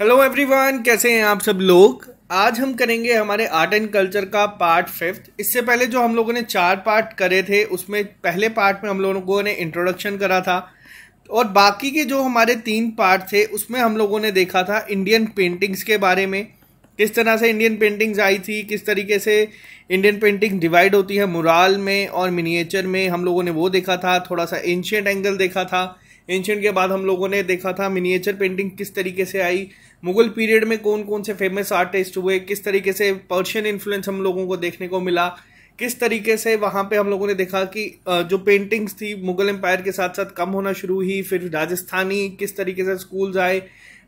Hello everyone, कैसे हैं आप सब लोग। आज हम करेंगे हमारे आर्ट एंड कल्चर का पार्ट 5। इससे पहले जो हम लोगों ने 4 पार्ट करे थे उसमें पहले पार्ट में हम लोगों ने इंट्रोडक्शन करा था और बाकी के जो हमारे 3 पार्ट थे उसमें हम लोगों ने देखा था इंडियन पेंटिंग्स के बारे में, किस तरह से इंडियन पेंटिंग्स आई थी, किस तरीके से इंडियन पेंटिंग डिवाइड होती है मुराल में और मिनिएचर में, हम लोगों ने वो देखा था। थोड़ा सा एंशिएंट एंगल देखा था। एंशिएंट के बाद हम लोगों ने देखा था मिनिएचर पेंटिंग किस तरीके से आई, मुगल पीरियड में कौन कौन से फेमस आर्टिस्ट हुए, किस तरीके से पर्शियन इन्फ्लुएंस हम लोगों को देखने को मिला, किस तरीके से वहां पे हम लोगों ने देखा कि जो पेंटिंग्स थी मुगल एम्पायर के साथ साथ कम होना शुरू हुई। फिर राजस्थानी किस तरीके से स्कूल्स आए,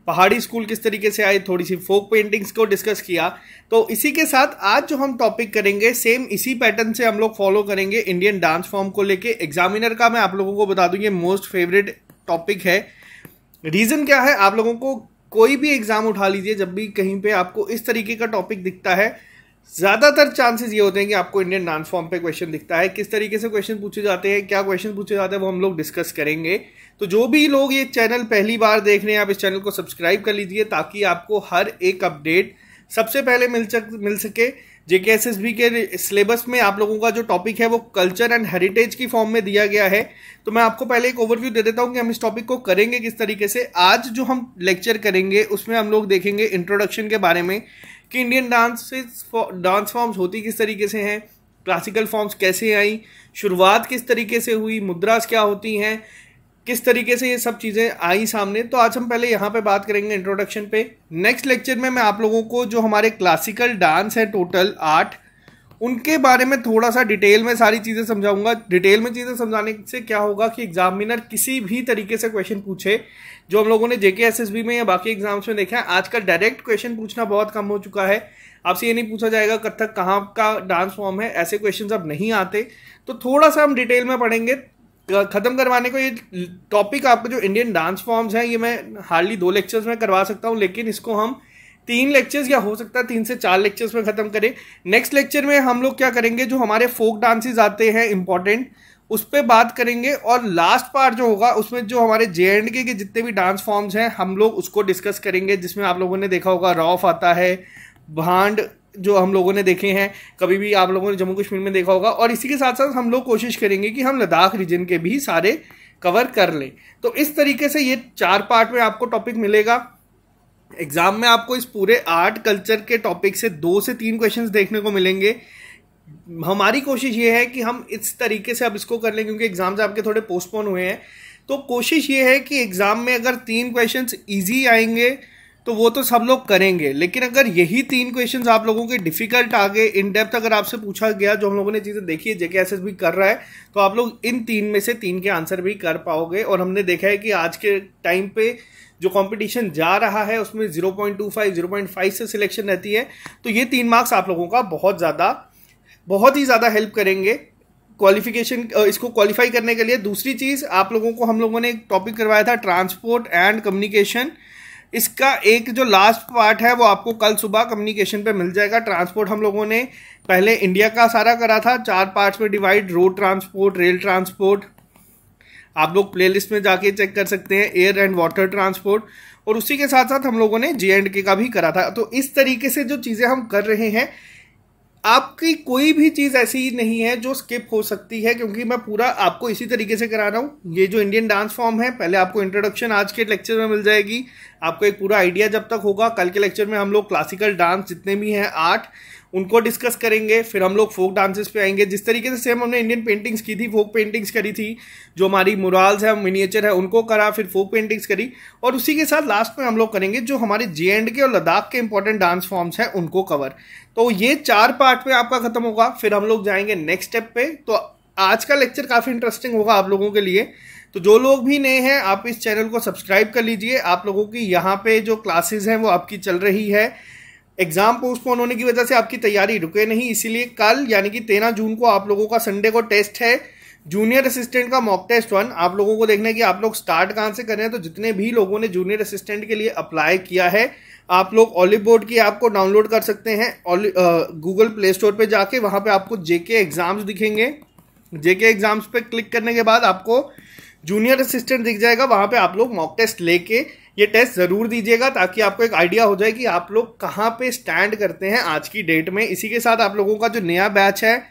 पहाड़ी स्कूल किस तरीके से आए, थोड़ी सी फोक पेंटिंग्स को डिस्कस किया। तो इसी के साथ आज जो हम टॉपिक करेंगे सेम इसी पैटर्न से हम लोग फॉलो करेंगे इंडियन डांस फॉर्म को लेके। एग्जामिनर का मैं आप लोगों को बता दूं ये मोस्ट फेवरेट टॉपिक है। रीजन क्या है, आप लोगों को कोई भी एग्जाम उठा लीजिए, जब भी कहीं पे आपको इस तरीके का टॉपिक दिखता है ज्यादातर चांसेस ये होते हैं कि आपको इंडियन डांस फॉर्म पे क्वेश्चन दिखता है। किस तरीके से क्वेश्चन पूछे जाते हैं, क्या क्वेश्चन पूछे जाते हैं, वो हम लोग डिस्कस करेंगे। तो जो भी लोग ये चैनल पहली बार देख रहे हैं आप इस चैनल को सब्सक्राइब कर लीजिए ताकि आपको हर एक अपडेट सबसे पहले मिल सके। जेकेएसएसबी के सिलेबस में आप लोगों का जो टॉपिक है वो कल्चर एंड हेरिटेज की फॉर्म में दिया गया है। तो मैं आपको पहले एक ओवरव्यू दे देता हूं कि हम इस टॉपिक को करेंगे किस तरीके से। आज जो हम लेक्चर करेंगे उसमें हम लोग देखेंगे इंट्रोडक्शन के बारे में कि इंडियन डांस फॉर्म्स होती किस तरीके से हैं, क्लासिकल फॉर्म्स कैसे आई, शुरुआत किस तरीके से हुई, मुद्रास क्या होती हैं, किस तरीके से ये सब चीजें आई सामने। तो आज हम पहले यहाँ पे बात करेंगे इंट्रोडक्शन पे। नेक्स्ट लेक्चर में मैं आप लोगों को जो हमारे क्लासिकल डांस है टोटल 8 उनके बारे में थोड़ा सा डिटेल में सारी चीजें समझाऊंगा। डिटेल में चीजें समझाने से क्या होगा कि एग्जामिनर किसी भी तरीके से क्वेश्चन पूछे, जो हम लोगों ने जेकेएसएसबी में या बाकी एग्जाम्स में देखा है, आजकल डायरेक्ट क्वेश्चन पूछना बहुत कम हो चुका है। आपसे ये नहीं पूछा जाएगा कथक कहाँ का डांस फॉर्म है, ऐसे क्वेश्चन अब नहीं आते। तो थोड़ा सा हम डिटेल में पढ़ेंगे। खत्म करवाने को ये टॉपिक आपको जो इंडियन डांस फॉर्म्स हैं ये मैं हार्डली 2 लेक्चर्स में करवा सकता हूं, लेकिन इसको हम 3 लेक्चर्स या हो सकता है 3 से 4 लेक्चर्स में खत्म करें। नेक्स्ट लेक्चर में हम लोग क्या करेंगे, जो हमारे फोक डांसेस आते हैं इंपॉर्टेंट उस पर बात करेंगे और लास्ट पार्ट जो होगा उसमें जो हमारे जेएंडके के जितने भी डांस फॉर्म्स हैं हम लोग उसको डिस्कस करेंगे, जिसमें आप लोगों ने देखा होगा रॉफ आता है, भांड जो हम लोगों ने देखे हैं, कभी भी आप लोगों ने जम्मू कश्मीर में देखा होगा। और इसी के साथ साथ हम लोग कोशिश करेंगे कि हम लद्दाख रीजन के भी सारे कवर कर लें। तो इस तरीके से ये 4 पार्ट में आपको टॉपिक मिलेगा। एग्जाम में आपको इस पूरे आर्ट कल्चर के टॉपिक से 2 से 3 क्वेश्चंस देखने को मिलेंगे। हमारी कोशिश ये है कि हम इस तरीके से अब इसको कर लें, क्योंकि एग्जाम्स आपके थोड़े पोस्टपोन हुए हैं। तो कोशिश ये है कि एग्जाम में अगर 3 क्वेश्चंस ईजी आएंगे तो वो तो सब लोग करेंगे, लेकिन अगर यही 3 क्वेश्चंस आप लोगों के डिफिकल्ट आ गए, इन डेप्थ अगर आपसे पूछा गया, जो हम लोगों ने चीजें देखी है जेकेएसएसबी कर रहा है, तो आप लोग इन 3 में से 3 के आंसर भी कर पाओगे। और हमने देखा है कि आज के टाइम पे जो कंपटीशन जा रहा है उसमें 0.25 0.5 से सिलेक्शन रहती है। तो ये 3 मार्क्स आप लोगों का बहुत ही ज्यादा हेल्प करेंगे क्वालिफिकेशन, इसको क्वालिफाई करने के लिए। दूसरी चीज आप लोगों को हम लोगों ने एक टॉपिक करवाया था ट्रांसपोर्ट एंड कम्युनिकेशन। इसका एक जो लास्ट पार्ट है वो आपको कल सुबह कम्युनिकेशन पे मिल जाएगा। ट्रांसपोर्ट हम लोगों ने पहले इंडिया का सारा करा था, 4 पार्ट्स में divide, road transport, rail transport, आप लोग प्लेलिस्ट में जाके चेक कर सकते हैं, एयर एंड वाटर ट्रांसपोर्ट, और उसी के साथ साथ हम लोगों ने जेएंडके का भी करा था। तो इस तरीके से जो चीजें हम कर रहे हैं, आपकी कोई भी चीज ऐसी नहीं है जो स्किप हो सकती है, क्योंकि मैं पूरा आपको इसी तरीके से करा रहा हूं। ये जो इंडियन डांस फॉर्म है, पहले आपको इंट्रोडक्शन आज के लेक्चर में मिल जाएगी, आपको एक पूरा आइडिया जब तक होगा। कल के लेक्चर में हम लोग क्लासिकल डांस जितने भी हैं 8 उनको डिस्कस करेंगे। फिर हम लोग फोक डांसेस पे आएंगे, जिस तरीके से सेम हमने इंडियन पेंटिंग्स की थी, फोक पेंटिंग्स करी थी, जो हमारी मुराल्स है, मिनिएचर है, उनको करा, फिर फोक पेंटिंग्स करी, और उसी के साथ लास्ट में हम लोग करेंगे जो हमारे जेएंडके और लद्दाख के इंपॉर्टेंट डांस फॉर्म्स हैं उनको कवर। तो ये 4 पार्ट में आपका खत्म होगा, फिर हम लोग जाएंगे नेक्स्ट स्टेप पे। तो आज का लेक्चर काफी इंटरेस्टिंग होगा आप लोगों के लिए। तो जो लोग भी नए हैं आप इस चैनल को सब्सक्राइब कर लीजिए। आप लोगों की यहाँ पे जो क्लासेस हैं वो आपकी चल रही है। एग्जाम पोस्टपोन होने की वजह से आपकी तैयारी रुके नहीं, इसीलिए कल यानी कि 13 जून को आप लोगों का संडे को टेस्ट है, जूनियर असिस्टेंट का मॉक टेस्ट 1। आप लोगों को देखना है कि आप लोग स्टार्ट कहां से कर रहे हैं। तो जितने भी लोगों ने जूनियर असिस्टेंट के लिए अप्लाई किया है, आप लोग ऑलिव बोर्ड की ऐप को डाउनलोड कर सकते हैं गूगल प्ले स्टोर पे जाके। वहां पे आपको जेके एग्जाम्स दिखेंगे। जेके एग्जाम्स पे क्लिक करने के बाद आपको जूनियर असिस्टेंट दिख जाएगा, वहां पे आप लोग मॉक टेस्ट लेके ये टेस्ट ज़रूर दीजिएगा ताकि आपको एक आइडिया हो जाए कि आप लोग कहाँ पे स्टैंड करते हैं आज की डेट में। इसी के साथ आप लोगों का जो नया बैच है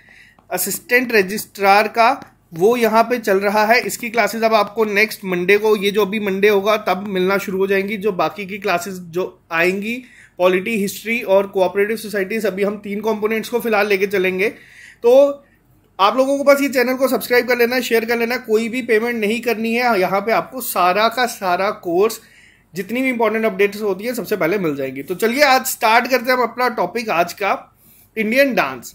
असिस्टेंट रजिस्ट्रार का, वो यहाँ पे चल रहा है। इसकी क्लासेस अब आपको नेक्स्ट मंडे को, ये जो अभी मंडे होगा तब मिलना शुरू हो जाएंगी। जो बाकी की क्लासेस जो आएंगी पॉलिटी, हिस्ट्री और कोऑपरेटिव सोसाइटीज, अभी हम 3 कंपोनेंट्स को फिलहाल लेके चलेंगे। तो आप लोगों को बस ये चैनल को सब्सक्राइब कर लेना है, शेयर कर लेना है, कोई भी पेमेंट नहीं करनी है। यहाँ पे आपको सारा का सारा कोर्स, जितनी भी इंपॉर्टेंट अपडेट्स होती है सबसे पहले मिल जाएगी। तो चलिए आज स्टार्ट करते हैं हम अपना टॉपिक आज का, इंडियन डांस।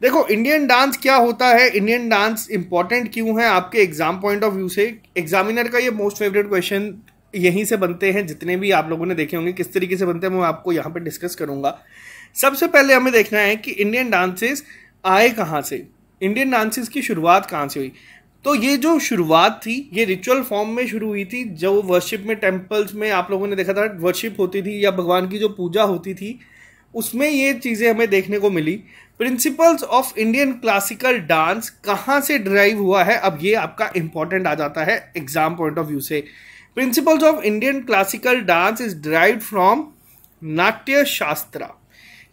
देखो इंडियन डांस क्या होता है, इंडियन डांस इंपॉर्टेंट क्यों है आपके एग्जाम पॉइंट ऑफ व्यू से। एग्जामिनर का ये मोस्ट फेवरेट क्वेश्चन यहीं से बनते हैं, जितने भी आप लोगों ने देखे होंगे किस तरीके से बनते हैं मैं आपको यहाँ पे डिस्कस करूंगा। सबसे पहले हमें देखना है कि इंडियन डांसेस आए कहाँ से, इंडियन डांसेस की शुरुआत कहाँ से हुई। तो ये जो शुरुआत थी ये रिचुअल फॉर्म में शुरू हुई थी। जो वर्शिप में, टेम्पल्स में आप लोगों ने देखा था वर्शिप होती थी या भगवान की जो पूजा होती थी, उसमें ये चीज़ें हमें देखने को मिली। Principles of Indian classical dance कहाँ से ड्राइव हुआ है, अब ये आपका इंपॉर्टेंट आ जाता है एग्जाम पॉइंट ऑफ व्यू से। Principles of Indian classical dance is derived from नाट्य शास्त्र।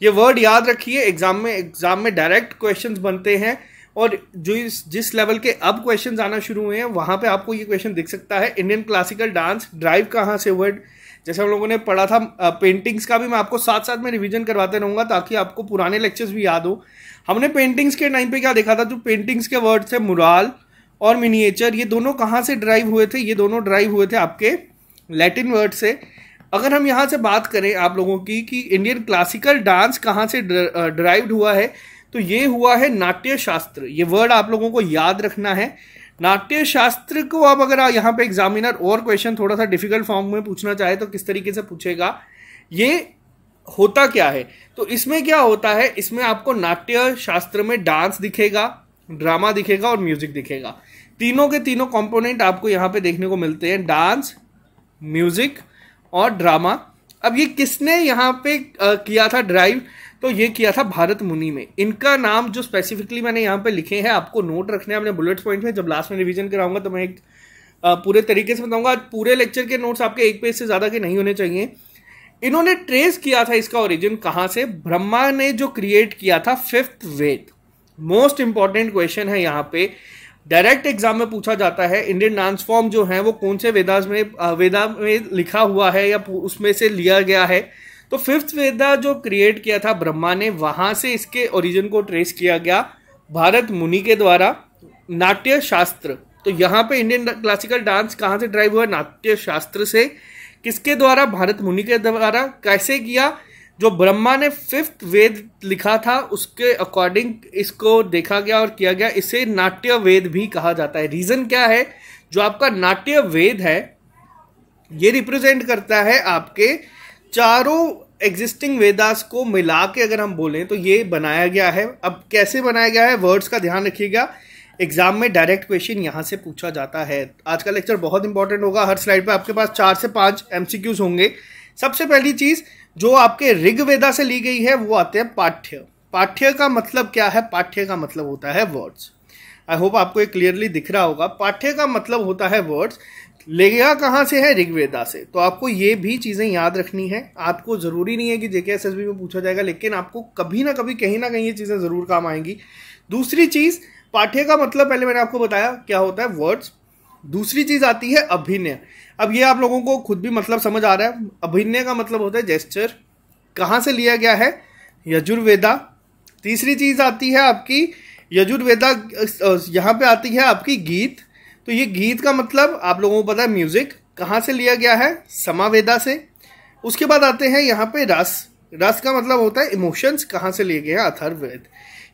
ये वर्ड याद रखिए, एग्जाम में डायरेक्ट क्वेश्चंस बनते हैं और जो जिस लेवल के अब क्वेश्चंस आना शुरू हुए हैं वहां पे आपको ये क्वेश्चन दिख सकता है। इंडियन क्लासिकल डांस ड्राइव कहाँ से हुआ, जैसे हम लोगों ने पढ़ा था पेंटिंग्स का भी मैं आपको साथ साथ में रिवीजन करवाते रहूंगा ताकि आपको पुराने लेक्चर्स भी याद हो। हमने पेंटिंग्स के टाइम पे क्या देखा था, जो पेंटिंग्स के वर्ड थे मुराल और मिनिएचर, ये दोनों कहाँ से ड्राइव हुए थे, ये दोनों ड्राइव हुए थे आपके लैटिन वर्ड से। अगर हम यहाँ से बात करें आप लोगों की कि इंडियन क्लासिकल डांस कहाँ से ड्राइव्ड हुआ है, तो ये हुआ है नाट्य शास्त्र। ये वर्ड आप लोगों को याद रखना है। नाट्य शास्त्र को अब अगर यहाँ पे एग्जामिनर और क्वेश्चन थोड़ा सा डिफिकल्ट फॉर्म में पूछना चाहे तो किस तरीके से पूछेगा, ये होता क्या है। तो इसमें क्या होता है, इसमें आपको नाट्य शास्त्र में डांस दिखेगा, ड्रामा दिखेगा और म्यूजिक दिखेगा। तीनों के तीनों कंपोनेंट आपको यहाँ पे देखने को मिलते हैं, डांस, म्यूजिक और ड्रामा। अब ये किसने यहाँ पे किया था ड्राइव, तो ये किया था भारत मुनि में। इनका नाम जो स्पेसिफिकली मैंने यहाँ पे लिखे हैं आपको नोट रखने हैं अपने बुलेट्स पॉइंट में। जब लास्ट में रिवीजन कराऊंगा तो मैं एक पूरे तरीके से बताऊंगा। पूरे लेक्चर के नोट्स आपके 1 पेज से ज्यादा के नहीं होने चाहिए। इन्होंने ट्रेस किया था इसका ओरिजिन कहाँ से, ब्रह्मा ने जो क्रिएट किया था 5th वेद। मोस्ट इंपॉर्टेंट क्वेश्चन है यहाँ पे, डायरेक्ट एग्जाम में पूछा जाता है। इंडियन डांस फॉर्म जो है वो कौन से वेदा में लिखा हुआ है या उसमें से लिया गया है। तो 5th वेदा जो क्रिएट किया था ब्रह्मा ने, वहां से इसके ओरिजिन को ट्रेस किया गया भारत मुनि के द्वारा, नाट्य शास्त्र। तो यहाँ पे इंडियन क्लासिकल डांस कहाँ से ड्राइव हुआ, नाट्य शास्त्र से। किसके द्वारा, भारत मुनि के द्वारा। कैसे किया, जो ब्रह्मा ने 5th वेद लिखा था उसके अकॉर्डिंग इसको देखा गया और किया गया। इसे नाट्य वेद भी कहा जाता है। रीजन क्या है, जो आपका नाट्य वेद है ये रिप्रेजेंट करता है आपके चारों एग्जिस्टिंग वेदास को मिला के अगर हम बोलें तो ये बनाया गया है। अब कैसे बनाया गया है, वर्ड्स का ध्यान रखिएगा, एग्जाम में डायरेक्ट क्वेश्चन यहां से पूछा जाता है। आज का लेक्चर बहुत इंपॉर्टेंट होगा। हर स्लाइड पे आपके पास 4 से 5 MCQs होंगे। सबसे पहली चीज जो आपके ऋग्वेदा से ली गई है वो आते हैं पाठ्य। पाठ्य का मतलब क्या है, पाठ्य का मतलब होता है वर्ड्स। आई होप आपको ये क्लियरली दिख रहा होगा। पाठ्य का मतलब होता है वर्ड्स। लेगा कहाँ से है, ऋग्वेदा से। तो आपको ये भी चीजें याद रखनी है। आपको जरूरी नहीं है कि JKSSB में पूछा जाएगा, लेकिन आपको कभी ना कभी कहीं ना कहीं ये चीजें जरूर काम आएंगी। दूसरी चीज, पाठ्य का मतलब पहले मैंने आपको बताया क्या होता है, वर्ड्स। दूसरी चीज आती है अभिनय। अब ये आप लोगों को खुद भी मतलब समझ आ रहा है। अभिनय का मतलब होता है जेस्चर। कहाँ से लिया गया है, यजुर्वेदा। तीसरी चीज आती है आपकी यजुर्वेदा, यहाँ पे आती है आपकी गीत। तो ये गीत का मतलब आप लोगों को पता है म्यूजिक। कहाँ से लिया गया है, समावेदा से। उसके बाद आते हैं यहाँ पे रस। रस का मतलब होता है इमोशंस। कहाँ से लिए गए हैं, अथर्ववेद।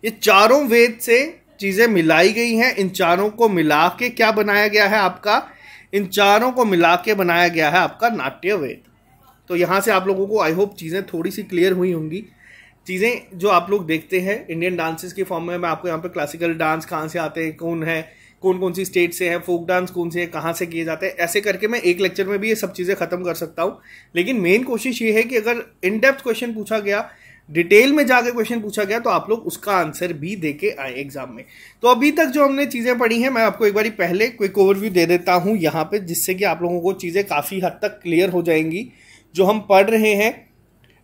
ये चारों वेद से चीजें मिलाई गई हैं। इन चारों को मिला के क्या बनाया गया है आपका, इन चारों को मिला के बनाया गया है आपका नाट्य वेद। तो यहाँ से आप लोगों को आई होप चीजें थोड़ी सी क्लियर हुई होंगी। चीजें जो आप लोग देखते हैं इंडियन डांसेस के फॉर्म में, मैं आपको यहाँ पे क्लासिकल डांस कहाँ से आते हैं, कौन है, कौन कौन सी स्टेट से है, फोक डांस कौन से है, कहाँ से किए जाते हैं, ऐसे करके मैं एक लेक्चर में भी ये सब चीजें खत्म कर सकता हूँ। लेकिन मेन कोशिश ये है कि अगर इन डेप्थ क्वेश्चन पूछा गया डिटेल में जाके क्वेश्चन पूछा गया तो आप लोग उसका आंसर भी दे के आए एग्जाम में। तो अभी तक जो हमने चीजें पढ़ी हैं मैं आपको एक बारी पहले क्विक ओवरव्यू दे देता हूं यहाँ पे, जिससे कि आप लोगों को चीजें काफी हद तक क्लियर हो जाएंगी जो हम पढ़ रहे हैं।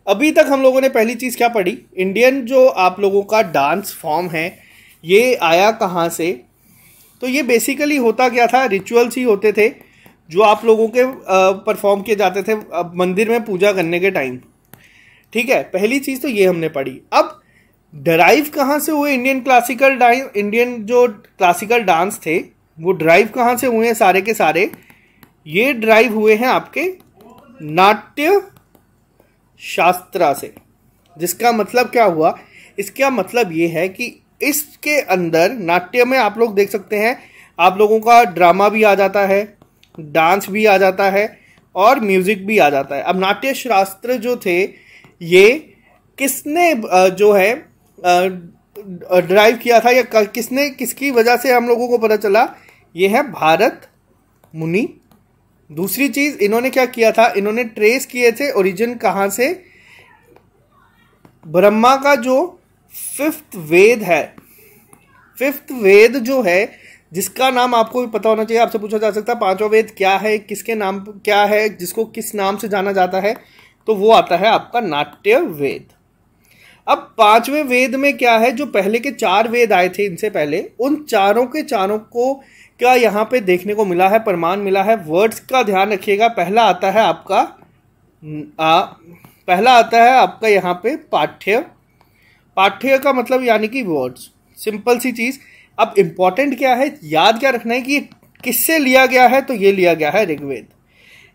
अभी तक हम लोगों ने पहली चीज क्या पढ़ी, इंडियन जो आप लोगों का डांस फॉर्म है ये आया कहाँ से। तो ये बेसिकली होता क्या था, रिचुअल्स ही होते थे जो आप लोगों के परफॉर्म किए जाते थे मंदिर में पूजा करने के टाइम। ठीक है, पहली चीज तो ये हमने पढ़ी। अब डराइव कहाँ से हुए इंडियन क्लासिकल डांस, इंडियन जो क्लासिकल डांस थे वो ड्राइव कहाँ से हुए हैं सारे के सारे, ये ड्राइव हुए हैं आपके नाट्य शास्त्रा से। जिसका मतलब क्या हुआ, इसका मतलब ये है कि इसके अंदर नाट्य में आप लोग देख सकते हैं आप लोगों का ड्रामा भी आ जाता है, डांस भी आ जाता है और म्यूजिक भी आ जाता है। अब नाट्य शास्त्र जो थे ये किसने जो है ड्राइव किया था या किसने, किसकी वजह से हम लोगों को पता चला, ये है भारत मुनि। दूसरी चीज इन्होंने क्या किया था, इन्होंने ट्रेस किए थे ओरिजिन कहां से, ब्रह्मा का जो 5th वेद है, 5th वेद जो है जिसका नाम आपको भी पता होना चाहिए, आपसे पूछा जा सकता है 5वां वेद क्या है, किसके नाम क्या है, जिसको किस नाम से जाना जाता है, तो वो आता है आपका नाट्य वेद। अब 5वें वेद में क्या है, जो पहले के 4 वेद आए थे इनसे पहले, उन चारों के चारों को क्या यहाँ पे देखने को मिला है, प्रमाण मिला है। वर्ड्स का ध्यान रखिएगा, पहला आता है आपका यहाँ पे पाठ्य, पाठ्य का मतलब यानी कि वर्ड्स, सिंपल सी चीज। अब इंपॉर्टेंट क्या है, याद क्या रखना है कि किससे लिया गया है, तो ये लिया गया है ऋग्वेद।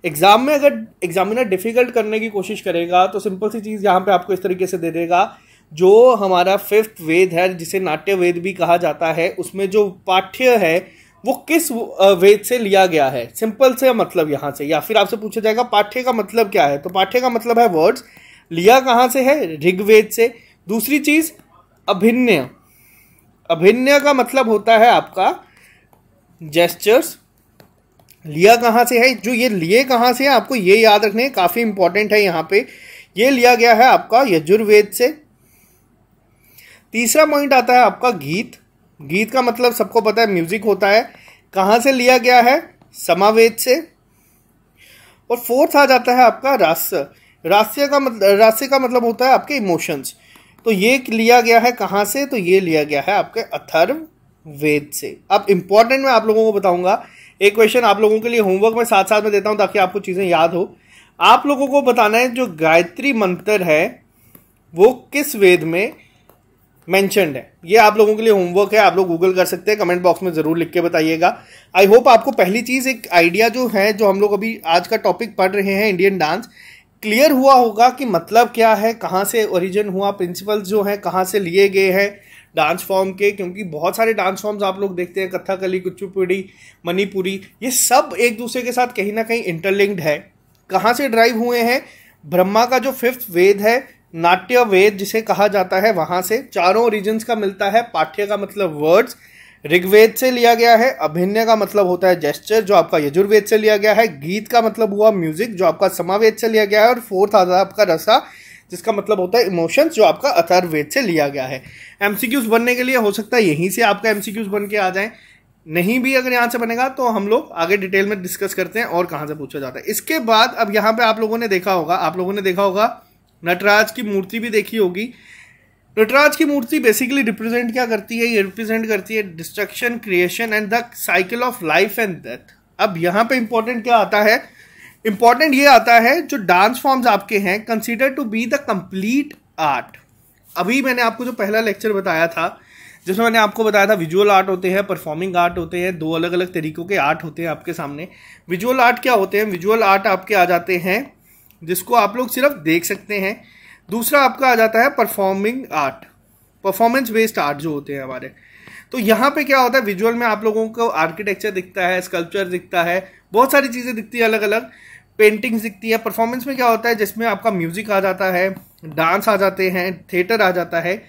एग्जाम में अगर एग्जामिनर डिफिकल्ट करने की कोशिश करेगा तो सिंपल सी चीज यहाँ पे आपको इस तरीके से दे देगा, जो हमारा 5th वेद है जिसे नाट्य वेद भी कहा जाता है, उसमें जो पाठ्य है वो किस वेद से लिया गया है, सिंपल से मतलब यहाँ से। या फिर आपसे पूछा जाएगा पाठ्य का मतलब क्या है, तो पाठ्य का मतलब है वर्ड्स, लिया कहाँ से है, ऋग्वेद से। दूसरी चीज अभिनय, अभिनय का मतलब होता है आपका जेस्चर्स, लिया कहाँ से है, जो ये लिए कहाँ से है आपको ये याद रखने, काफी इंपॉर्टेंट है यहाँ पे, ये लिया गया है आपका यजुर्वेद से। तीसरा पॉइंट आता है आपका गीत, गीत का मतलब सबको पता है म्यूजिक होता है, कहाँ से लिया गया है, समावेद से। और फोर्थ आ जाता है आपका रास्य, रास्य का मतलब होता है आपके इमोशंस, तो ये लिया गया है कहाँ से, तो ये लिया गया है आपके अथर्ववेद से। अब इंपॉर्टेंट मैं आप लोगों को बताऊंगा, एक क्वेश्चन आप लोगों के लिए होमवर्क में साथ साथ में देता हूं ताकि आपको चीजें याद हो। आप लोगों को बताना है जो गायत्री मंत्र है वो किस वेद में मेंशन्ड है, ये आप लोगों के लिए होमवर्क है, आप लोग गूगल कर सकते हैं, कमेंट बॉक्स में जरूर लिख के बताइएगा। आई होप आपको पहली चीज एक आइडिया जो है, जो हम लोग अभी आज का टॉपिक पढ़ रहे हैं इंडियन डांस, क्लियर हुआ होगा कि मतलब क्या है, कहाँ से ओरिजिन हुआ, प्रिंसिपल्स जो है कहाँ से लिए गए हैं डांस फॉर्म के। क्योंकि बहुत सारे डांस फॉर्म्स आप लोग देखते हैं, कथकली, कुचिपुड़ी, मणिपुरी, ये सब एक दूसरे के साथ कहीं ना कहीं इंटरलिंक्ड है। कहाँ से ड्राइव हुए हैं, ब्रह्मा का जो 5th वेद है, नाट्य वेद जिसे कहा जाता है, वहां से चारों ओरिजिन्स का मिलता है। पाठ्य का मतलब वर्ड्स, ऋग्वेद से लिया गया है। अभिनय का मतलब होता है जेस्चर, जो आपका यजुर्वेद से लिया गया है। गीत का मतलब हुआ म्यूजिक, जो आपका समावेद से लिया गया है। और फोर्थ आता है आपका रसा, जिसका मतलब होता है इमोशंस, जो आपका अथर्ववेद से लिया गया है। एमसीक्यूज बनने के लिए हो सकता है यहीं से आपका एमसीक्यूज बन के आ जाए, नहीं भी अगर यहाँ से बनेगा तो हम लोग आगे डिटेल में डिस्कस करते हैं और कहाँ से पूछा जाता है। इसके बाद अब यहाँ पे आप लोगों ने देखा होगा नटराज की मूर्ति भी देखी होगी। नटराज की मूर्ति बेसिकली रिप्रेजेंट क्या करती है, ये रिप्रेजेंट करती है destruction, creation and the cycle of life and death. अब यहाँ पे इंपॉर्टेंट क्या आता है, इंपॉर्टेंट ये आता है जो डांस फॉर्म्स आपके हैं consider to be the complete art. अभी मैंने आपको जो पहला लेक्चर बताया था, जिसमें मैंने आपको बताया था विजुअल आर्ट होते हैं, परफॉर्मिंग आर्ट होते हैं, दो अलग अलग तरीकों के आर्ट होते हैं आपके सामने। विजुअल आर्ट क्या होते हैं, विजुअल आर्ट आपके आ जाते हैं जिसको आप लोग सिर्फ देख सकते हैं। दूसरा आपका आ जाता है performing art, performance based art जो होते हैं हमारे। तो यहाँ पे क्या होता है, विजुअल में आप लोगों को आर्किटेक्चर दिखता है, स्कल्पचर दिखता है, बहुत सारी चीजें दिखती है, अलग अलग पेंटिंग्स दिखती है। परफॉर्मेंस में क्या होता है, जिसमें आपका म्यूजिक आ जाता है, डांस आ जाते हैं, थिएटर आ जाता है।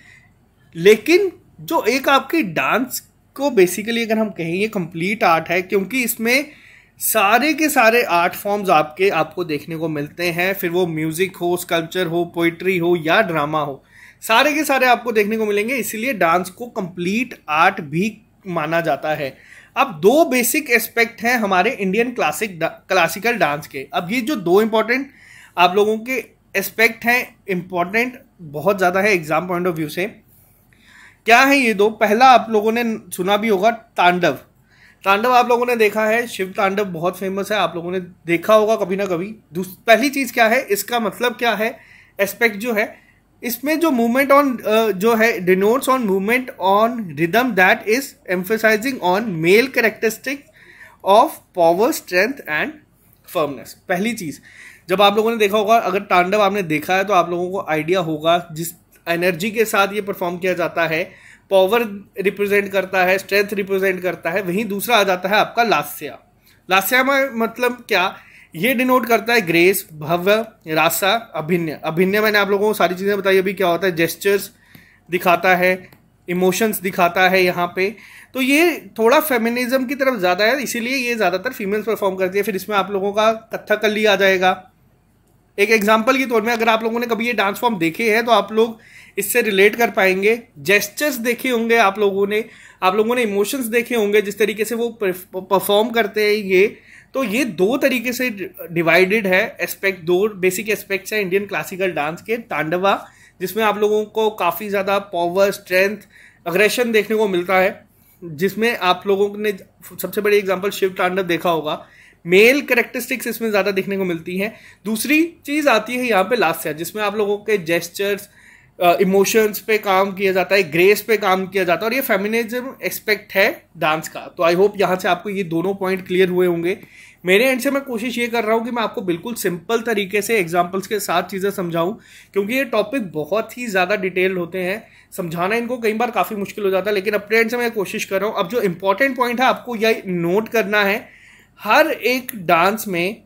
लेकिन जो एक आपकी डांस को बेसिकली अगर हम कहें ये कंप्लीट आर्ट है, क्योंकि इसमें सारे के सारे आर्ट फॉर्म्स आपको देखने को मिलते हैं, फिर वो म्यूजिक हो, स्कल्पचर हो, पोइट्री हो या ड्रामा हो। सारे के सारे आपको देखने को मिलेंगे, इसीलिए डांस को कंप्लीट आर्ट भी माना जाता है। अब दो बेसिक एस्पेक्ट हैं हमारे इंडियन क्लासिकल डांस के। अब ये जो दो इंपॉर्टेंट आप लोगों के एस्पेक्ट हैं, इंपॉर्टेंट बहुत ज़्यादा है एग्जाम पॉइंट ऑफ व्यू से। क्या है ये दो? पहला आप लोगों ने सुना भी होगा, तांडव। तांडव आप लोगों ने देखा है, शिव तांडव बहुत फेमस है, आप लोगों ने देखा होगा कभी ना कभी। पहली चीज़ क्या है, इसका मतलब क्या है, एस्पेक्ट जो है इसमें जो मूवमेंट ऑन जो है denotes on movement on rhythm that is emphasizing on male characteristic of power, strength and firmness. पहली चीज, जब आप लोगों ने देखा होगा, अगर तांडव आपने देखा है तो आप लोगों को आइडिया होगा जिस एनर्जी के साथ ये परफॉर्म किया जाता है, पावर रिप्रेजेंट करता है, स्ट्रेंथ रिप्रेजेंट करता है। वहीं दूसरा आ जाता है आपका लास्या। लास्या में मतलब क्या, ये डिनोट करता है ग्रेस, भव्य, रासा, अभिनय। अभिनय मैंने आप लोगों को सारी चीजें बताई अभी, क्या होता है, जेस्चर्स दिखाता है, इमोशंस दिखाता है यहाँ पे। तो ये थोड़ा फेमिनिज्म की तरफ ज्यादा है, इसीलिए ये ज्यादातर फीमेल्स परफॉर्म करती है। फिर इसमें आप लोगों का कथकली आ जाएगा। एक एग्जाम्पल के तौर में, अगर आप लोगों ने कभी ये डांस फॉर्म देखे हैं तो आप लोग इससे रिलेट कर पाएंगे। जेस्चर्स देखे होंगे आप लोगों ने इमोशंस देखे होंगे, जिस तरीके से वो परफॉर्म करते हैं ये। तो ये दो तरीके से डिवाइडेड है एस्पेक्ट, दो बेसिक एस्पेक्ट्स हैं इंडियन क्लासिकल डांस के। तांडवा, जिसमें आप लोगों को काफ़ी ज़्यादा पावर, स्ट्रेंथ, अग्रेशन देखने को मिलता है, जिसमें आप लोगों ने सबसे बड़ी एग्जांपल शिव तांडव देखा होगा। मेल कैरेक्टरिस्टिक्स इसमें ज़्यादा देखने को मिलती हैं। दूसरी चीज़ आती है यहाँ पे लास्या, जिसमें आप लोगों के जेस्चर्स, इमोशंस पे काम किया जाता है, ग्रेस पे काम किया जाता है, और ये फेमिनिज्म एस्पेक्ट है डांस का। तो आई होप यहाँ से आपको ये दोनों पॉइंट क्लियर हुए होंगे। मेरे एंड से मैं कोशिश ये कर रहा हूँ कि मैं आपको बिल्कुल सिंपल तरीके से एग्जांपल्स के साथ चीज़ें समझाऊं, क्योंकि ये टॉपिक बहुत ही ज़्यादा डिटेल्ड होते हैं, समझाना इनको कई बार काफ़ी मुश्किल हो जाता है। लेकिन अपने एंड से मैं कोशिश कर रहा हूँ। अब जो इंपॉर्टेंट पॉइंट है आपको यह नोट करना है, हर एक डांस में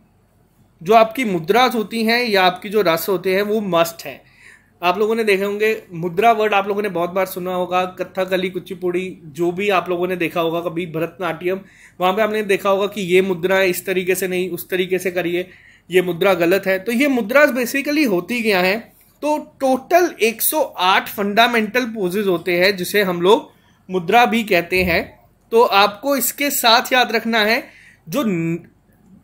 जो आपकी मुद्रास होती हैं या आपकी जो रस होते हैं वो मस्ट है। आप लोगों ने देखे होंगे, मुद्रा वर्ड आप लोगों ने बहुत बार सुना होगा। कथकली, कुचिपुड़ी, जो भी आप लोगों ने देखा होगा कभी, भरतनाट्यम, वहां पे आपने देखा होगा कि ये मुद्रा इस तरीके से नहीं, उस तरीके से करिए, ये मुद्रा गलत है। तो ये मुद्रास बेसिकली होती क्या है, तो टोटल 108 फंडामेंटल पोजेज होते हैं, जिसे हम लोग मुद्रा भी कहते हैं। तो आपको इसके साथ याद रखना है, जो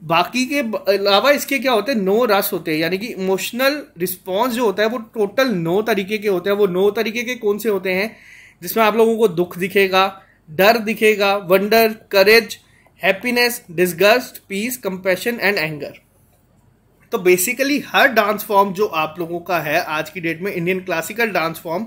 बाकी के अलावा इसके क्या होते हैं, 9 रस होते हैं, यानी कि इमोशनल रिस्पॉन्स जो होता है वो टोटल 9 तरीके के होते हैं। वो 9 तरीके के कौन से होते हैं, जिसमें आप लोगों को दुख दिखेगा, डर दिखेगा, wonder, courage, happiness, disgust, peace, compassion and anger. तो बेसिकली हर डांस फॉर्म जो आप लोगों का है आज की डेट में, इंडियन क्लासिकल डांस फॉर्म,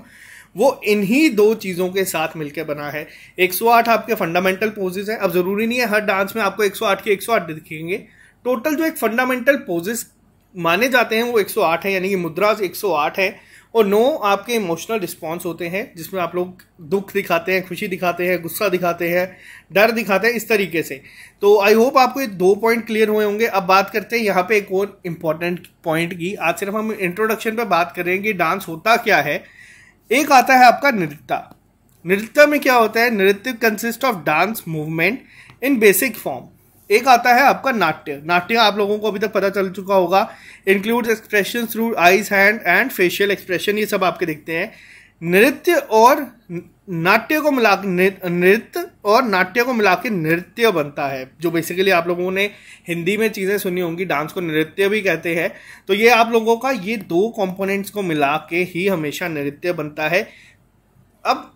वो इन्हीं दो चीजों के साथ मिलकर बना है। 108 आपके फंडामेंटल पोजेस हैं। अब जरूरी नहीं है हर डांस में आपको 108 के 108 दिखेंगे। टोटल जो एक फंडामेंटल पोजेस माने जाते हैं वो 108 है, यानी कि मुद्रास 108 है। और 9 आपके इमोशनल रिस्पॉन्स होते हैं, जिसमें आप लोग दुख दिखाते हैं, खुशी दिखाते हैं, गुस्सा दिखाते हैं, डर दिखाते हैं, इस तरीके से। तो आई होप आपको ये 2 पॉइंट क्लियर हुए होंगे। अब बात करते हैं यहाँ पे एक और इम्पॉर्टेंट पॉइंट की। आज सिर्फ हम इंट्रोडक्शन पे बात करेंगे, डांस होता क्या है। एक आता है आपका नृत्य। नृत्य में क्या होता है, नृत्य consist of dance movement in basic form. एक आता है आपका नाट्य। नाट्य आप लोगों को अभी तक पता चल चुका होगा, includes expression through eyes, hand and facial expression, ये सब आपके दिखते हैं। नृत्य और नाट्य को मिला के नृत्य बनता है, जो बेसिकली आप लोगों ने हिंदी में चीजें सुनी होंगी, डांस को नृत्य भी कहते हैं। तो ये आप लोगों का ये 2 कंपोनेंट्स को मिला के ही हमेशा नृत्य बनता है। अब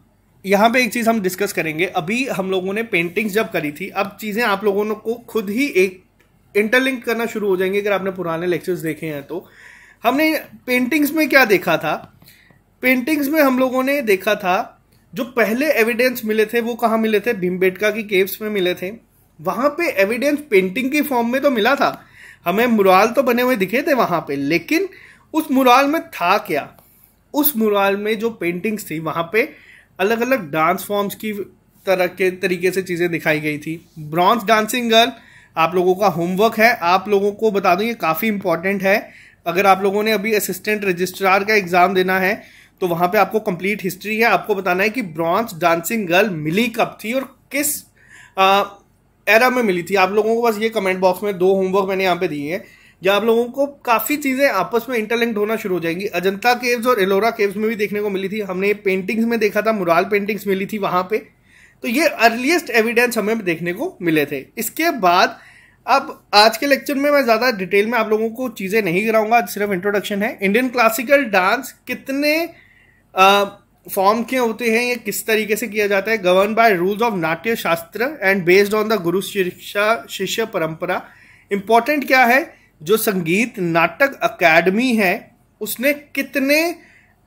यहाँ पे एक चीज हम डिस्कस करेंगे। अभी हम लोगों ने पेंटिंग्स जब करी थी, अब चीजें आप लोगों को खुद ही एक इंटरलिंक करना शुरू हो जाएंगे। अगर आपने पुराने लेक्चर्स देखे हैं तो हमने पेंटिंग्स में क्या देखा था, पेंटिंग्स में हम लोगों ने देखा था जो पहले एविडेंस मिले थे वो कहाँ मिले थे, भीमबेटका की केव्स में मिले थे। वहां पे एविडेंस पेंटिंग की फॉर्म में तो मिला था, हमें मुराल तो बने हुए दिखे थे वहां पे, लेकिन उस मुराल में था क्या, उस मुराल में जो पेंटिंग्स थी वहां पे अलग अलग डांस फॉर्म्स की तरह के तरीके से चीजें दिखाई गई थी। ब्रॉन्ज डांसिंग गर्ल आप लोगों का होमवर्क है, आप लोगों को बता दूं ये काफी इंपॉर्टेंट है। अगर आप लोगों ने अभी असिस्टेंट रजिस्ट्रार का एग्जाम देना है तो वहां पे आपको कंप्लीट हिस्ट्री है, आपको बताना है कि ब्रॉन्ज डांसिंग गर्ल मिली कब थी और किस एरा में मिली थी। आप लोगों को बस ये कमेंट बॉक्स में 2 होमवर्क मैंने यहाँ पे दिए हैं, या आप लोगों को काफ़ी चीज़ें आपस में इंटरलिंक्ड होना शुरू हो जाएंगी। अजंता केव्स और एलोरा केव्स में भी देखने को मिली थी, हमने पेंटिंग्स में देखा था, मुराल पेंटिंग्स मिली थी वहाँ पे। तो ये अर्लीस्ट एविडेंस हमें देखने को मिले थे। इसके बाद अब आज के लेक्चर में मैं ज़्यादा डिटेल में आप लोगों को चीज़ें नहीं कराऊंगा, सिर्फ इंट्रोडक्शन है। इंडियन क्लासिकल डांस कितने फॉर्म के होते हैं, ये किस तरीके से किया जाता है, गवर्न बाय रूल्स ऑफ नाट्य शास्त्र एंड बेस्ड ऑन द गुरु शिक्षा शिष्य परंपरा। इंपॉर्टेंट क्या है, जो संगीत नाटक अकेडमी है उसने कितने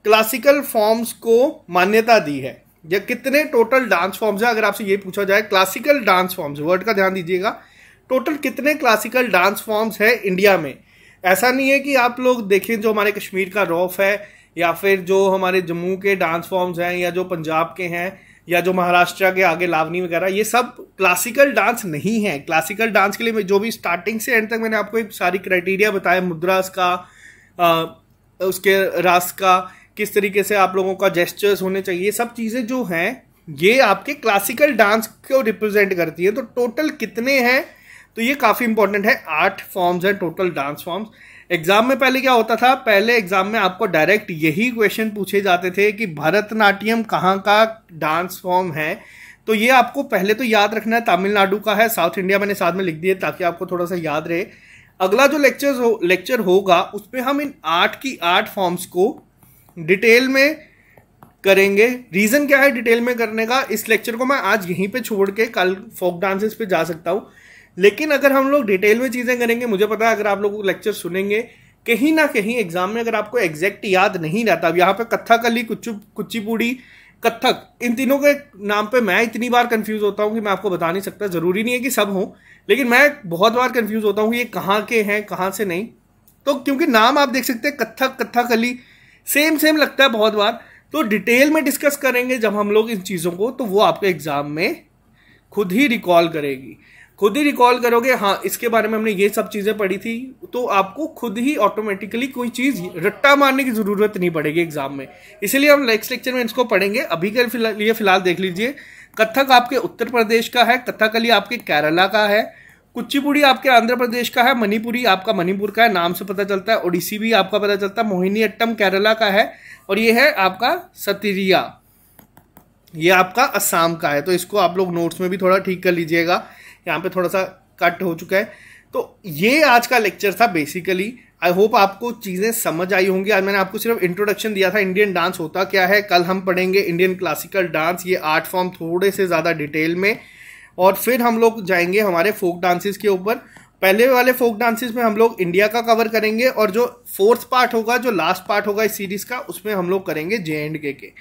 क्लासिकल फॉर्म्स को मान्यता दी है, या कितने टोटल डांस फॉर्म्स है। अगर आपसे ये पूछा जाए क्लासिकल डांस फॉर्म्स, वर्ड का ध्यान दीजिएगा, टोटल कितने क्लासिकल डांस फॉर्म्स है इंडिया में। ऐसा नहीं है कि आप लोग देखें जो हमारे कश्मीर का रौफ है, या फिर जो हमारे जम्मू के डांस फॉर्म्स हैं, या जो पंजाब के हैं, या जो महाराष्ट्र के आगे लावनी वगैरह, ये सब क्लासिकल डांस नहीं है। क्लासिकल डांस के लिए जो भी स्टार्टिंग से एंड तक मैंने आपको एक सारी क्राइटेरिया बताया, मुद्रास का, उसके रास का, किस तरीके से आप लोगों का जेस्चर्स होने चाहिए, ये सब चीजें जो हैं ये आपके क्लासिकल डांस को रिप्रेजेंट करती है। तो टोटल कितने हैं, तो ये काफी इंपॉर्टेंट है। 8 फॉर्म्स हैं टोटल डांस फॉर्म्स। एग्जाम में पहले क्या होता था, पहले एग्जाम में आपको डायरेक्ट यही क्वेश्चन पूछे जाते थे कि भरतनाट्यम कहाँ का डांस फॉर्म है। तो ये आपको पहले तो याद रखना है, तमिलनाडु का है, साउथ इंडिया मैंने साथ में लिख दिए ताकि आपको थोड़ा सा याद रहे। अगला जो लेक्चर होगा उसमें हम इन 8 की 8 फॉर्म्स को डिटेल में करेंगे। रीजन क्या है डिटेल में करने का, इस लेक्चर को मैं आज यहीं पे छोड़ के कल फोक डांसेस पे जा सकता हूँ, लेकिन अगर हम लोग डिटेल में चीजें करेंगे, मुझे पता है अगर आप लोगों को लेक्चर सुनेंगे कहीं ना कहीं एग्जाम में अगर आपको एग्जैक्ट याद नहीं रहता, अब यहाँ पे कथकली, कुचिपुड़ी, कथक, इन तीनों के नाम पे मैं इतनी बार कंफ्यूज होता हूँ कि मैं आपको बता नहीं सकता। जरूरी नहीं है कि सब हो, लेकिन मैं बहुत बार कंफ्यूज होता हूँ ये कहाँ के हैं कहाँ से नहीं। तो क्योंकि नाम आप देख सकते हैं कथक, कथकली सेम लगता है बहुत बार। तो डिटेल में डिस्कस करेंगे जब हम लोग इन चीजों को, तो वो आपके एग्जाम में खुद ही रिकॉल करेगी, खुद ही रिकॉल करोगे। हाँ, इसके बारे में हमने ये सब चीजें पढ़ी थी, तो आपको खुद ही ऑटोमेटिकली कोई चीज रट्टा मारने की जरूरत नहीं पड़ेगी एग्जाम में। इसलिए हम नेक्स्ट लेक्चर में इसको पढ़ेंगे। अभी के लिए फिलहाल देख लीजिए, कथक आपके उत्तर प्रदेश का है, कथकली आपके केरला का है, कुचिपुड़ी आपके आंध्र प्रदेश का है, मणिपुरी आपका मणिपुर का है, नाम से पता चलता है, ओडिसी भी आपका पता चलता है, मोहिनीअट्टम केरला का है, और ये है आपका सतिरिया, ये आपका असम का है। तो इसको आप लोग नोट्स में भी थोड़ा ठीक कर लीजिएगा, यहाँ पे थोड़ा सा कट हो चुका है। तो ये आज का लेक्चर था बेसिकली। आई होप आपको चीजें समझ आई होंगी। आज मैंने आपको सिर्फ इंट्रोडक्शन दिया था, इंडियन डांस होता क्या है। कल हम पढ़ेंगे इंडियन क्लासिकल डांस, ये 8 फॉर्म थोड़े से ज्यादा डिटेल में, और फिर हम लोग जाएंगे हमारे फोक डांसेस के ऊपर। पहले वाले फोक डांसेस में हम लोग इंडिया का कवर करेंगे, और जो 4th पार्ट होगा, जो लास्ट पार्ट होगा इस सीरीज का, उसमें हम लोग करेंगे JNK के।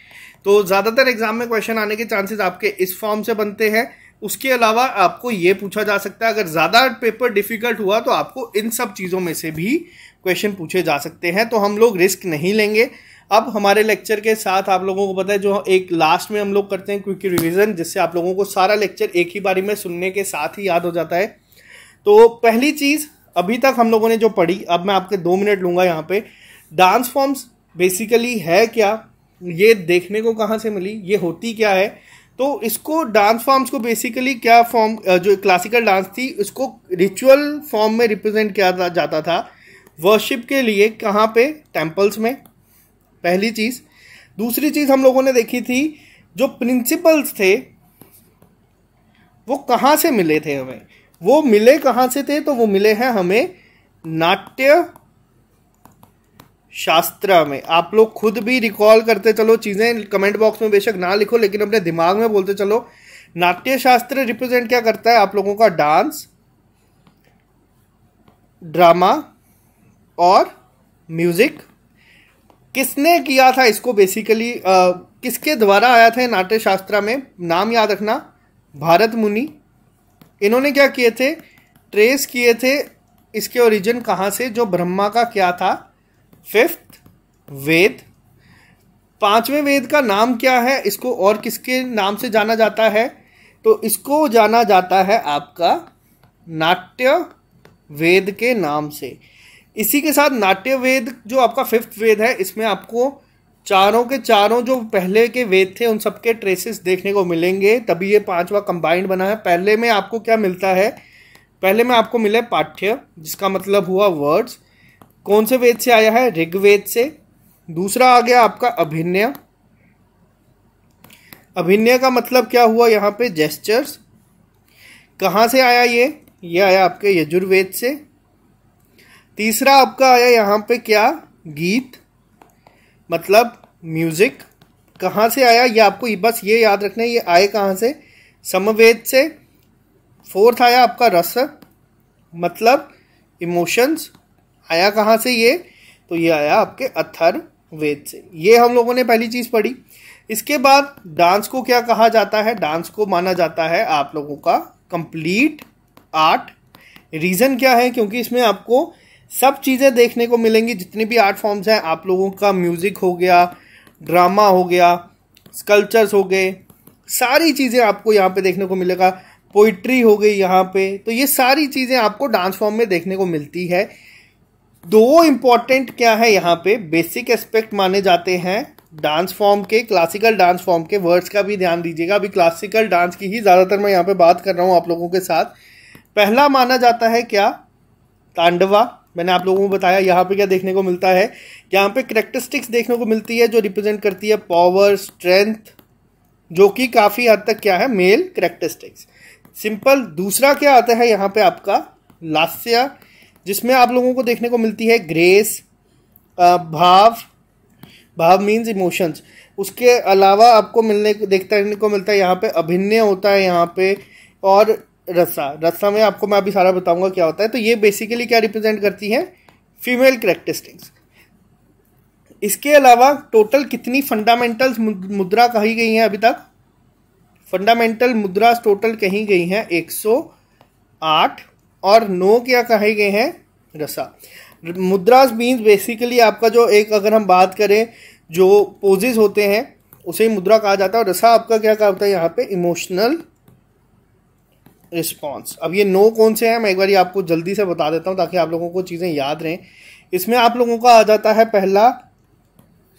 तो ज्यादातर एग्जाम में क्वेश्चन आने के चांसेस आपके इस फॉर्म से बनते हैं। उसके अलावा आपको ये पूछा जा सकता है, अगर ज्यादा पेपर डिफिकल्ट हुआ तो आपको इन सब चीजों में से भी क्वेश्चन पूछे जा सकते हैं। तो हम लोग रिस्क नहीं लेंगे। अब हमारे लेक्चर के साथ आप लोगों को पता है, जो एक लास्ट में हम लोग करते हैं क्विक रिवीजन, जिससे आप लोगों को सारा लेक्चर एक ही बारी में सुनने के साथ ही याद हो जाता है। तो पहली चीज अभी तक हम लोगों ने जो पढ़ी, अब मैं आपके 2 मिनट लूंगा यहाँ पे। डांस फॉर्म्स बेसिकली है क्या, ये देखने को कहाँ से मिली, ये होती क्या है। तो इसको डांस फॉर्म्स को बेसिकली क्या फॉर्म, जो क्लासिकल डांस थी उसको रिचुअल फॉर्म में रिप्रेजेंट किया जाता था वर्शिप के लिए। कहाँ पे, टेम्पल्स में, पहली चीज। दूसरी चीज हम लोगों ने देखी थी, जो प्रिंसिपल्स थे वो कहाँ से मिले थे हमें, वो मिले कहाँ से थे, तो वो मिले हैं हमें नाट्य शास्त्र में। आप लोग खुद भी रिकॉल करते चलो चीजें, कमेंट बॉक्स में बेशक ना लिखो, लेकिन अपने दिमाग में बोलते चलो। नाट्य शास्त्र रिप्रेजेंट क्या करता है, आप लोगों का डांस, ड्रामा और म्यूजिक। किसने किया था इसको बेसिकली, किसके द्वारा आया था नाट्य शास्त्र में, नाम याद रखना, भारत मुनि। इन्होंने क्या किए थे, ट्रेस किए थे इसके ओरिजिन कहाँ से, जो ब्रह्मा का क्या था 5th वेद। 5वें वेद का नाम क्या है, इसको और किसके नाम से जाना जाता है, तो इसको जाना जाता है आपका नाट्य वेद के नाम से। इसी के साथ नाट्य वेद जो आपका 5th वेद है, इसमें आपको चारों के चारों जो पहले के वेद थे उन सबके ट्रेसेस देखने को मिलेंगे, तभी ये 5वां कंबाइंड बना है। पहले में आपको क्या मिलता है, पहले में आपको मिले पाठ्य, जिसका मतलब हुआ वर्ड्स। कौन से वेद से आया है? ऋग्वेद से। दूसरा आ गया आपका अभिनय। अभिनय का मतलब क्या हुआ यहाँ पे? जेस्चर्स। कहाँ से आया ये आया आपके यजुर्वेद से। तीसरा आपका आया यहाँ पे क्या? गीत, मतलब म्यूजिक। कहाँ से आया? ये आपको बस ये याद रखना है, ये आए कहाँ से? समवेद से। फोर्थ आया आपका रस, मतलब इमोशंस। आया कहाँ से ये? तो ये आया आपके अथर्ववेद से। ये हम लोगों ने पहली चीज पढ़ी। इसके बाद डांस को क्या कहा जाता है? डांस को माना जाता है आप लोगों का कंप्लीट आर्ट। रीजन क्या है? क्योंकि इसमें आपको सब चीजें देखने को मिलेंगी, जितनी भी आर्ट फॉर्म्स हैं आप लोगों का। म्यूजिक हो गया, ड्रामा हो गया, स्कल्पचर्स हो गए, सारी चीजें आपको यहाँ पे देखने को मिलेगा। पोइट्री हो गई यहाँ पे। तो ये सारी चीजें आपको डांस फॉर्म में देखने को मिलती है। दो इंपॉर्टेंट क्या है यहाँ पे बेसिक एस्पेक्ट माने जाते हैं डांस फॉर्म के, क्लासिकल डांस फॉर्म के। वर्ड्स का भी ध्यान दीजिएगा, अभी क्लासिकल डांस की ही ज्यादातर मैं यहाँ पे बात कर रहा हूँ आप लोगों के साथ। पहला माना जाता है क्या? तांडवा। मैंने आप लोगों को बताया यहाँ पे क्या देखने को मिलता है। यहाँ पे कैरेक्टरिस्टिक्स देखने को मिलती है जो रिप्रेजेंट करती है पावर, स्ट्रेंथ, जो कि काफी हद तक क्या है? Male characteristics. सिंपल। दूसरा क्या आता है यहाँ पे आपका? लास्य, जिसमें आप लोगों को देखने को मिलती है ग्रेस, भाव। भाव मीन्स इमोशंस। उसके अलावा आपको देखने को मिलता है यहाँ पे अभिनय होता है यहाँ पे, और रसा। रसा में आपको मैं अभी सारा बताऊंगा क्या होता है। तो ये बेसिकली क्या रिप्रेजेंट करती है? Female characteristics. इसके अलावा टोटल कितनी फंडामेंटल मुद्रा कही गई हैं अभी तक? फंडामेंटल मुद्रा टोटल कही गई हैं 108, और 9 क्या कहे गए हैं? रसा। मुद्रास मीन्स बेसिकली आपका जो एक, अगर हम बात करें जो पोजेस होते हैं उसे मुद्रा कहा जाता है। और रसा आपका क्या कहा होता है यहाँ पे? Emotional response. अब ये 9 कौन से हैं मैं एक बार आपको जल्दी से बता देता हूं ताकि आप लोगों को चीजें याद रहें। इसमें आप लोगों का आ जाता है पहला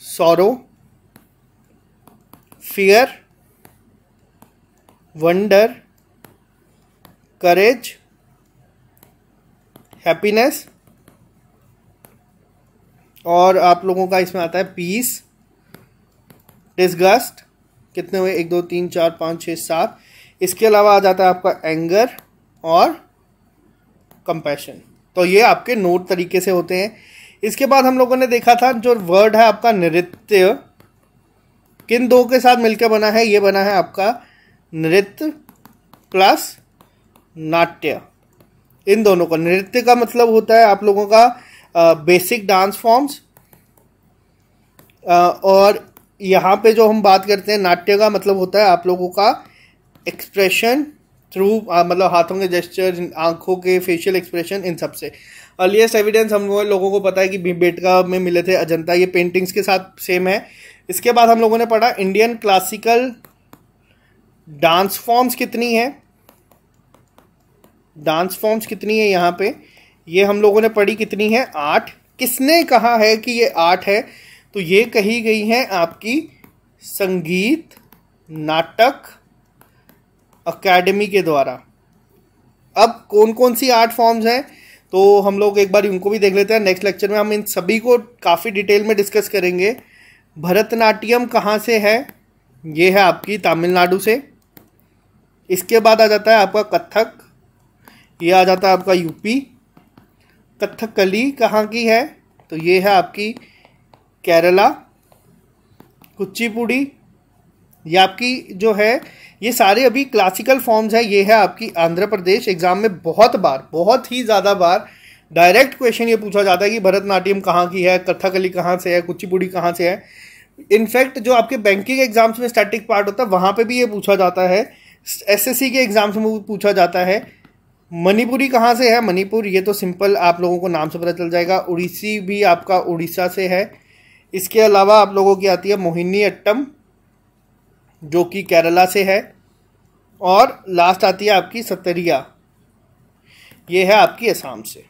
sorrow, fear, wonder, courage, happiness, और आप लोगों का इसमें आता है पीस, डिसगस्ट। कितने हुए? 1 2 3 4 5 6 7। इसके अलावा आ जाता है आपका एंगर और कंपैशन। तो ये आपके नोट तरीके से होते हैं। इसके बाद हम लोगों ने देखा था जो वर्ड है आपका नृत्य, किन दो के साथ मिलकर बना है? ये बना है आपका नृत्य प्लस नाट्य। इन दोनों का, नृत्य का मतलब होता है आप लोगों का बेसिक डांस फॉर्म्स, और यहाँ पे जो हम बात करते हैं नाट्य का मतलब होता है आप लोगों का एक्सप्रेशन थ्रू, मतलब हाथों के जेस्चर, आंखों के फेशियल एक्सप्रेशन, इन सब से। अर्लीस्ट एविडेंस हम लोगों को पता है कि भीमबेटका में मिले थे अजंता, ये पेंटिंग्स के साथ सेम है। इसके बाद हम लोगों ने पढ़ा इंडियन क्लासिकल डांस फॉर्म्स कितनी है। डांस फॉर्म्स कितनी है यहाँ पे? ये हम लोगों ने पढ़ी कितनी है? 8। किसने कहा है कि ये 8 है? तो ये कही गई है आपकी संगीत नाटक अकेडमी के द्वारा। अब कौन कौन सी आर्ट फॉर्म्स हैं तो हम लोग एक बार उनको भी देख लेते हैं। नेक्स्ट लेक्चर में हम इन सभी को काफ़ी डिटेल में डिस्कस करेंगे। भरतनाट्यम कहाँ से है? ये है आपकी तमिलनाडु से। इसके बाद आ जाता है आपका कथक, ये आ जाता है आपका यूपी। कथकली कहाँ की है? तो ये है आपकी केरला। कुचिपुड़ी ये आपकी जो है, ये सारे अभी क्लासिकल फॉर्म्स है। ये है आपकी आंध्र प्रदेश। एग्जाम में बहुत ही ज़्यादा बार डायरेक्ट क्वेश्चन ये पूछा जाता है कि भरतनाट्यम कहाँ की है, कथकली कहाँ से है, कुचिपुड़ी कहाँ से है। इनफैक्ट जो आपके बैंकिंग एग्जाम्स में स्टैटिक पार्ट होता है वहाँ पे भी ये पूछा जाता है। एसएससी के एग्जाम्स में पूछा जाता है। मणिपुरी कहाँ से है? मणिपुर, ये तो सिंपल आप लोगों को नाम से पता चल जाएगा। उड़ीसी भी आपका उड़ीसा से है। इसके अलावा आप लोगों की आती है मोहिनी अट्टम जो कि केरला से है। और लास्ट आती है आपकी सतरिया, ये है आपकी असम से।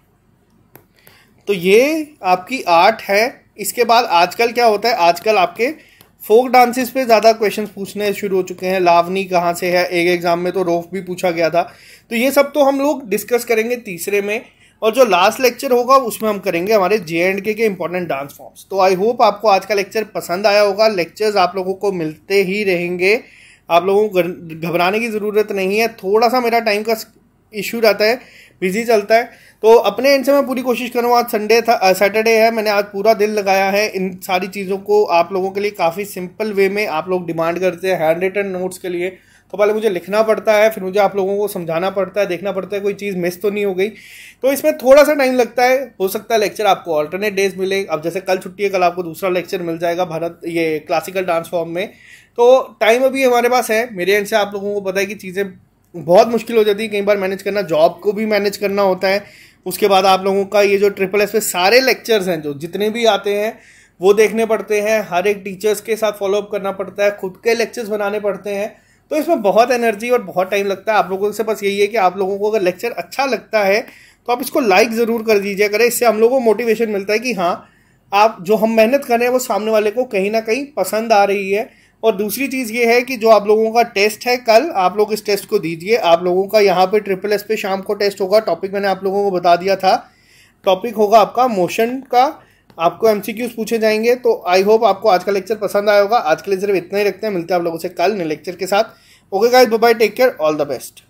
तो ये आपकी 8 है। इसके बाद आजकल क्या होता है? आजकल आपके फोक डांसेस पे ज़्यादा क्वेश्चंस पूछने शुरू हो चुके हैं। लावनी कहाँ से है, एक एग्जाम में तो रोफ भी पूछा गया था। तो ये सब तो हम लोग डिस्कस करेंगे तीसरे में, और जो लास्ट लेक्चर होगा उसमें हम करेंगे हमारे JNK के इंपॉर्टेंट डांस फॉर्म्स। तो आई होप आपको आज का लेक्चर पसंद आया होगा। लेक्चर्स आप लोगों को मिलते ही रहेंगे, आप लोगों को घबराने की ज़रूरत नहीं है। थोड़ा सा मेरा टाइम का इशू रहता है, बिजी चलता है, तो अपने एंड से मैं पूरी कोशिश करूँगा। आज संडे था, सैटरडे है, मैंने आज पूरा दिल लगाया है इन सारी चीज़ों को आप लोगों के लिए काफ़ी सिंपल वे में। आप लोग डिमांड करते हैं हैंड रिटन नोट्स के लिए, तो पहले मुझे लिखना पड़ता है, फिर मुझे आप लोगों को समझाना पड़ता है, देखना पड़ता है कोई चीज़ मिस तो नहीं हो गई। तो इसमें थोड़ा सा टाइम लगता है। हो सकता है लेक्चर आपको ऑल्टरनेट डेज मिले। अब जैसे कल छुट्टी है, कल आपको दूसरा लेक्चर मिल जाएगा भारत ये क्लासिकल डांस फॉर्म में। तो टाइम अभी हमारे पास है। मेरे एंड से आप लोगों को पता है कि चीज़ें बहुत मुश्किल हो जाती है कई बार मैनेज करना, जॉब को भी मैनेज करना होता है। उसके बाद आप लोगों का ये जो SSS पे सारे लेक्चर्स हैं जो जितने भी आते हैं वो देखने पड़ते हैं, हर एक टीचर्स के साथ फॉलोअप करना पड़ता है, खुद के लेक्चर्स बनाने पड़ते हैं। तो इसमें बहुत एनर्जी और बहुत टाइम लगता है। आप लोगों से बस यही है कि आप लोगों को अगर लेक्चर अच्छा लगता है तो आप इसको लाइक ज़रूर कर दीजिए करें। इससे हम लोगों को मोटिवेशन मिलता है कि हाँ, आप जो हम मेहनत कर रहे हैं वो सामने वाले को कहीं ना कहीं पसंद आ रही है। और दूसरी चीज़ ये है कि जो आप लोगों का टेस्ट है कल, आप लोग इस टेस्ट को दीजिए। आप लोगों का यहाँ पे SSS पे शाम को टेस्ट होगा। टॉपिक मैंने आप लोगों को बता दिया था, टॉपिक होगा आपका मोशन का। आपको MCQs पूछे जाएंगे। तो आई होप आपको आज का लेक्चर पसंद आया होगा। आज के लिए सिर्फ इतना ही रखते हैं, मिलते हैं आप लोगों से कल नए लेक्चर के साथ। Okay guys, bye bye, take care, all the best.